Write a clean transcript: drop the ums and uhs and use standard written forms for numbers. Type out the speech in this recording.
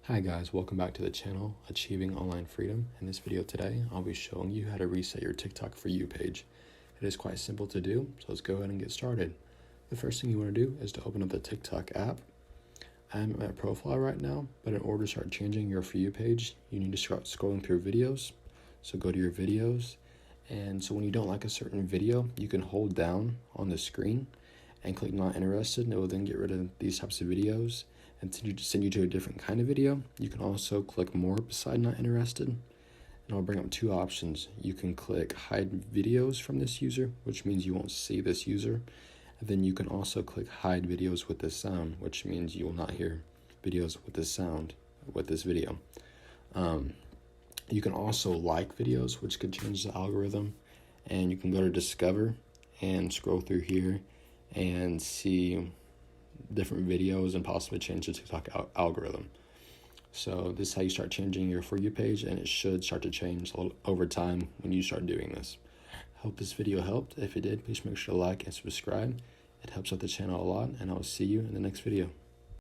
Hi guys, welcome back to the channel, Achieving Online Freedom. In this video today, I'll be showing you how to reset your TikTok For You page. It is quite simple to do, so let's go ahead and get started. The first thing you want to do is to open up the TikTok app. I'm at profile right now, but in order to start changing your For You page, you need to start scrolling through videos. So go to your videos, and so when you don't like a certain video, you can hold down on the screen and click not interested, and it will then get rid of these types of videos and send you to a different kind of video. You can also click more beside not interested, and I'll bring up two options. You can click hide videos from this user, which means you won't see this user. And then you can also click hide videos with this sound, which means you will not hear videos with this sound with this video. You can also like videos, which could change the algorithm, and you can go to discover and scroll through here and see different videos and possibly change the TikTok algorithm. So this is how you start changing your For You page, and it should start to change over time when you start doing this. I hope this video helped. If it did, please make sure to like and subscribe. It helps out the channel a lot, and I will see you in the next video.